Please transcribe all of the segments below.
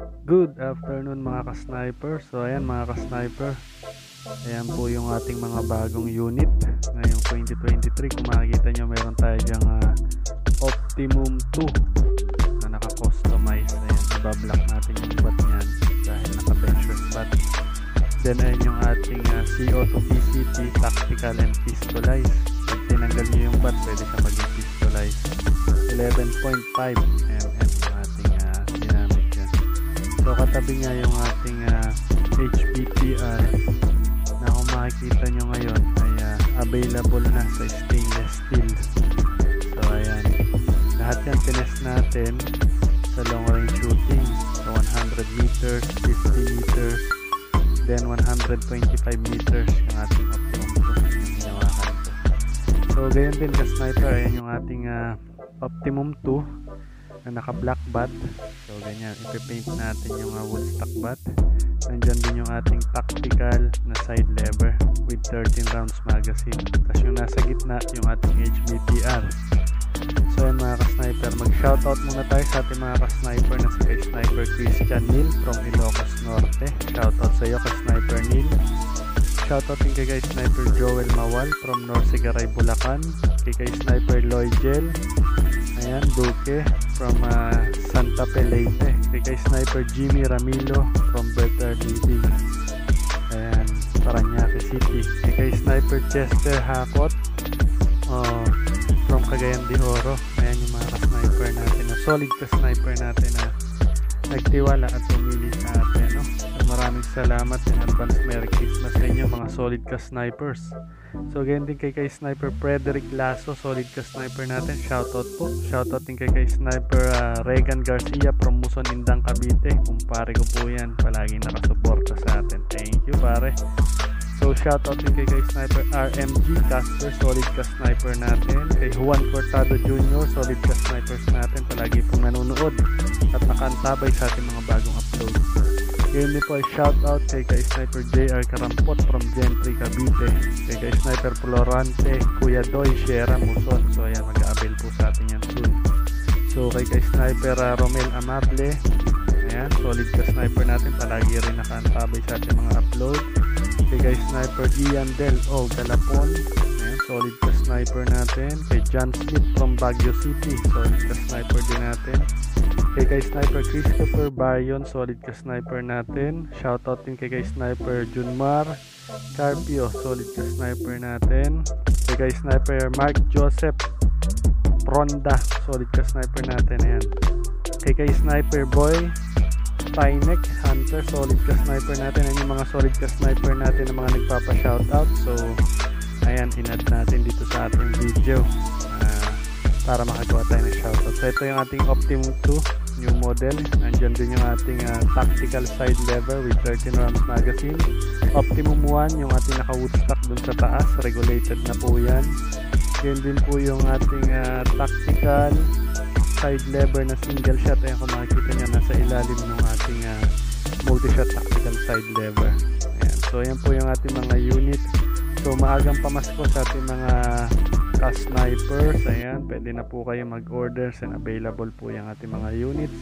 Good afternoon mga ka-sniper. So ayan mga ka-sniper, ayan po yung ating mga bagong unit ngayong 2023. Kung makikita nyo, meron tayo dyang Optimum 2 na naka-customize. Ayan, ibablock natin yung bat nyan dahil naka-benchers bat. Then ayan yung ating CO2 PCP tactical and pistolize. Pag tinanggal nyo yung bat, pwede siya maging pistolize. 11.5 mm yung ating ginamit yan. So katabi nga yung ating HBTR na kung makikita nyo ngayon ay available na sa stainless steel. So ayan, lahat yan tinest natin sa long range shooting. So 100 meters, 50 meters, then 125 meters yung ating Optimum 2 yung hinawakan ko. So gayon din ka sniper, ayan yung ating Optimum 2 na naka black bat. So ganyan, ipipaint natin yung wood stock bat. Nandyan din yung ating tactical na side lever with 13 rounds magazine. Tapos yung nasa gitna yung ating HBTR. So yan mga ka-sniper, mag-shoutout muna tayo sa ating mga ka-sniper na si ka-sniper Christian Neil from Ilocos Norte. Shoutout sa iyo ka-sniper Neil. Shoutout din kay ka-sniper Joel Mawal from Norsigaray, Bulacan. Kay ka-sniper Loygel, ayan, Duque from Santa Fe, Leyte. Kay sniper Jimmy Ramilo from Better Living, ayan, Parañaque City. Kay sniper Chester Hakot from Cagayan de Oro. Ayan yung mga ka-sniper natin na solid ka-sniper natin na nagtiwala at pumili sa atin, no? So, maraming salamat in advance. Merry Christmas sa inyo mga solid ka-snipers. So ganyan din kay sniper Frederick Lasso, solid ka-sniper natin. Shoutout po. Shoutout din kay sniper Regan Garcia from Muson, Indang, Cavite. Kumpare ko po yan, palaging nakasuporta sa atin. Thank you pare. So shoutout din kay sniper RMG Casper, solid ka-sniper natin. Kay Juan Cortado Jr., solid ka-snipers natin, palagi pong nanonood at nakantabay sa ating mga bagong upload. Ngayon din po ay shoutout kay sniper JR Karampot from Gentry, Cavite. Kay sniper Florante, Kuya Doy, Sierra, Muson. So ayan, mag-a-avail po sa atin yan soon. So kay sniper Romel Amable, ayan, solid ka-sniper natin, palagi rin nakantabay sa ating mga upload. Kay sniper Ian Del O Galapon, ayan, solid ka-sniper natin. Kay John Smith from Baguio City, solid ka-sniper din natin. Kay sniper Christopher Bayon, solid ka-sniper natin. Shoutout din kay sniper Junmar Carpio, solid ka-sniper natin. Kay sniper Mark Joseph Ronda, solid ka-sniper natin. Ayan. Kay sniper Boy Tynek Hunter, solid ka-sniper natin. Ayan yung mga solid ka-sniper natin na mga nagpapa-shoutout. So ayan, in-add natin dito sa ating video para makagawa tayo ng shoutout. So ito yung ating Optimum 2 new model. Nandyan din yung ating tactical side lever with 13 rounds magazine. Optimum 1 yung ating naka wood stock dun sa taas, regulated na po yan. Yun din po yung ating tactical side lever na single shot. Ayan, kung makikita nyo, nasa ilalim ng ating multi-shot tactical side lever. Ayan. So ayan po yung ating mga unit. So maagang pamasko sa ating mga ka-snipers. Ayan, pwede na po kayo mag-orders and available po yung ating mga units.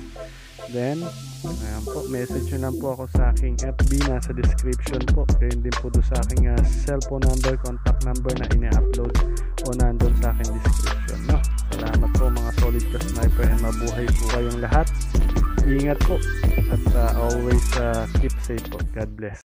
Then ayan po, message nyo lang po ako sa aking FB, nasa description po. Gayon din po doon sa aking cellphone number, contact number na ina-upload o nandun sa aking description, no? Salamat po mga solid ka-sniper and mabuhay po kayong lahat. Ingat po at always keep safe po. God bless.